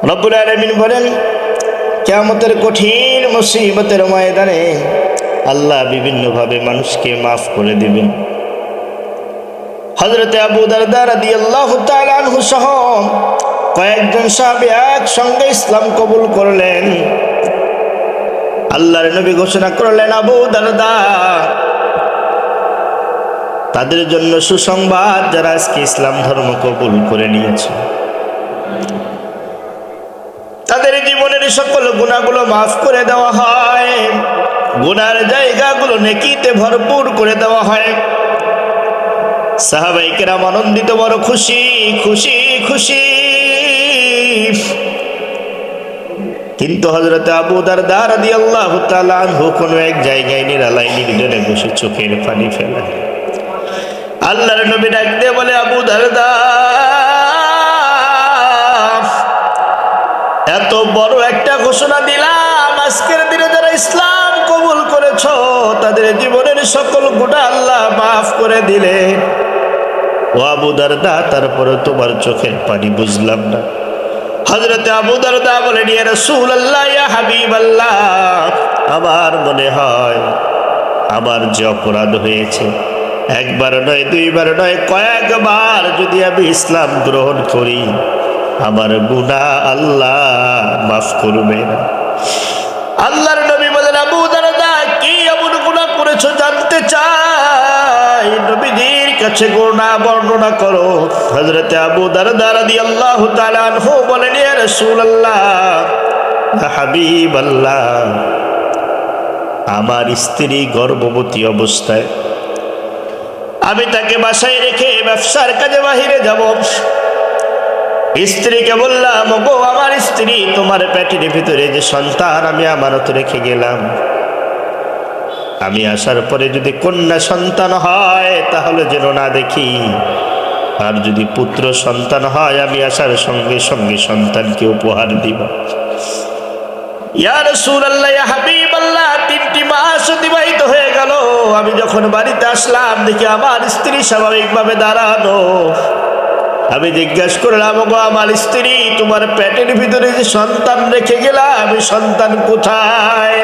রব্বুল আলামিন বলেন, কিয়ামতের কঠিন মুসিবতের ময়দানে আল্লাহ বিভিন্নভাবে মানুষকে মাফ করে দিবেন। হযরতে আবু দারদা রাদিয়াল্লাহু তাআলা আনহু সহ কয়েকজন সাহাবী একসঙ্গে ইসলাম কবুল করলেন। আল্লাহর নবী ঘোষণা করলেন, আবু দারদা, তাদের জন্য সুসংবাদ যারা আজকে ইসলাম ধর্ম কবুল করে নিয়েছে, তাদের জীবনের সকল গুনাহগুলো মাফ করে দেওয়া হয়, গুনার জায়গাগুলো নেকিতে ভরপুর করে দেওয়া হয়। সাহাবায়ে কেরাম আনন্দিত, বড় খুশি খুশি খুশি। কিন্তু হযরত আবু দারদা রাদিয়াল্লাহু তাআলা আনহু কোন এক জায়গায় নিরালায় নির্জনে বসে চোখের পানি ফেলেন। আল্লাহর নবী ডাক দিয়ে বলে, আবু দারদা, এত বড় একটা ঘোষণা দিলাম, আজকের দিনে যারা ইসলাম কবুল করেছো তাদের জীবনের সকল গুনাহ আল্লাহ মাফ করে দিলেন। ও আবু দারদা, তারপরে তোমার চোখের পানি বুঝলাম না। হযরতে আবু দারদা বলেন, ইয়া রাসূলুল্লাহ, ইয়া হাবিবাল্লাহ, আমার মনে হয় আমার যে অপরাধ হয়েছে, একবার নয়, দুইবার নয়, কয়েকবার যদি আমি ইসলাম গ্রহণ করি, আমার গুনাহ আল্লাহ মাফ করবেন। আল্লাহর নবী বলেন, আবু দারদা, কি এমন গুনাহ করেছো জানতে চাই? নবীজির কাছে গুনাহ বর্ণনা করো। হযরতে আবু দারদা রাদিয়াল্লাহু তাআলা আনহু বলেন, ইয়া রাসূলুল্লাহ, ইয়া হাবিবাল্লাহ, আমার স্ত্রী গর্ভবতী অবস্থায় আমি তাকে বাসায় রেখে ব্যবসার কাজে বাহিরে যাব। স্ত্রীকে বললাম, ওগো আমার স্ত্রী, তোমার পেটের ভিতরে যে সন্তান আমি আমানত রেখে গেলাম, আমি আসার পরে যদি কন্যা সন্তান হয় তাহলে যেন না দেখি, আর যদি পুত্র সন্তান হয় আমি আসার সঙ্গে সঙ্গে সন্তানকে উপহার দিব। ইয়া রাসূলুল্লাহ, ইয়া হাবিবাল্লাহ, 3টি মাস অতিবাহিত হয়ে গেল। আমি যখন বাড়িতে আসলাম দেখি আমার স্ত্রী স্বাভাবিকভাবে দাঁড়ানো। আমি জিজ্ঞাসা করলাম, ওগো আমার স্ত্রী, তোমার পেটের ভিতরে যে সন্তান রেখে গেলাম, আমি সন্তান কোথায়?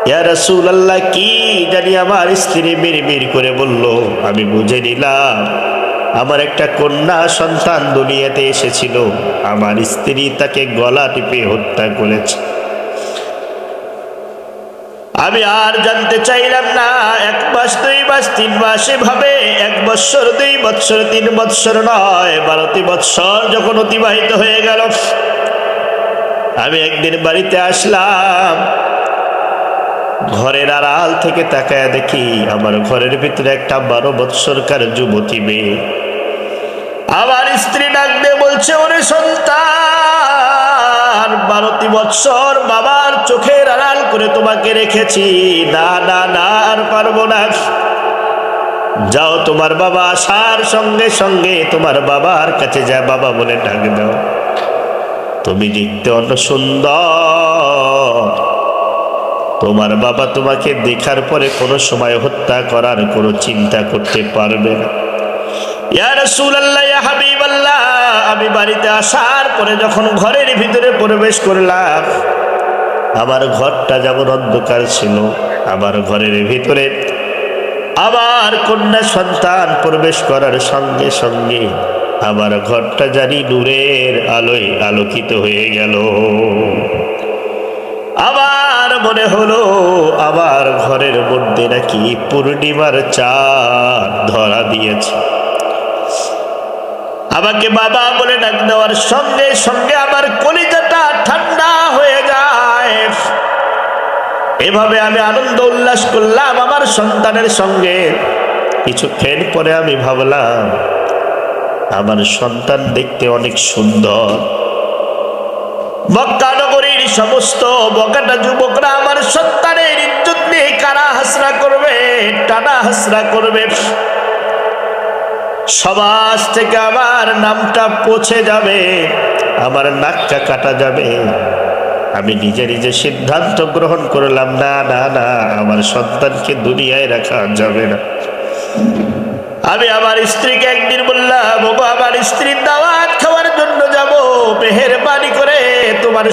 ইয়া রাসূলুল্লাহ, কি জানি আমার স্ত্রী বিড়বিড় করে বলল। আমি বুঝে নিলাম আমার একটা কন্যা সন্তান দুনিয়াতে এসেছিল, আমার স্ত্রী তাকে গলা টিপে হত্যা করেছে। আমি আর জানতে চাইলাম না। 1 মাস, 2 মাস, 3 মাস, এভাবে 1 বৎসর, 2 বৎসর, 3 বৎসর নয়, 12টি বৎসর যখন অতিবাহিত হয়ে গেল, আমি একদিন বাড়িতে আসলাম। ঘরের আড়াল থেকে তাকায় দেখি আমার ঘরের ভিতরে একটা 12 বৎসরকার যুবতী মেয়ে। আমার স্ত্রী ডাক দিয়ে বলছে, ওরে সন্তান, 12টি বৎসর বাবার চোখের আড়াল করে তোমাকে রেখেছি, না না না, আর পারবো না। যাও, তোমার বাবা আসার সঙ্গে সঙ্গে তোমার বাবার কাছে যা বাবা বলে ডাক দাও। তুমি দেখতে অত সুন্দর, তোমার বাবা তোমাকে দেখার পরে কোনো সময় হত্যা করার কোনো চিন্তা করতে পারবে না। ইয়া রাসূলুল্লাহ, ইয়া হাবিবাল্লাহ, আমি বাড়িতে আসার পরে যখন ঘরের ভিতরে প্রবেশ করলাম, আমার ঘরটা যেমন অন্ধকার ছিল, আমার ঘরের ভিতরে আমার কন্যা সন্তান প্রবেশ করার সঙ্গে সঙ্গে আমার ঘরটা জানি নূরের আলোয় আলোকিত হয়ে গেল। আমার মনে হলো আমার ঘরের মধ্যে নাকি পূর্ণিমার চাঁদ ধরা দিয়েছে। আমাকে বাবা বলে ডাক দেওয়ার সঙ্গে সঙ্গে আমার কলিজাটা ঠান্ডা হয়ে যায়। এভাবে আমি আনন্দ উল্লাস করলাম আমার সন্তানের সঙ্গে। কিছুক্ষণ পরে আমি ভাবলাম, আমার সন্তান দেখতে অনেক সুন্দর। মক্কা নগরীর সমস্ত বকাটা যুবকরা আমার সন্তানের ইজ্জত নিয়ে কারা হাসরা করবে, টানা হাসরা করবে। সমাজ থেকে আমার নামটা পচে যাবে, আমার নাকটা কাটা যাবে। আমি নিজে নিজে সিদ্ধান্ত গ্রহণ করলাম, না না না, আমার সন্তানকে দুনিয়ায় রাখা যাবে না। আমি আমার স্ত্রীকে একদিন বললাম, ওগো আমার স্ত্রীর দাওয়াত খাওয়ার জন্য যাব। মেহেরবানি করে তোমার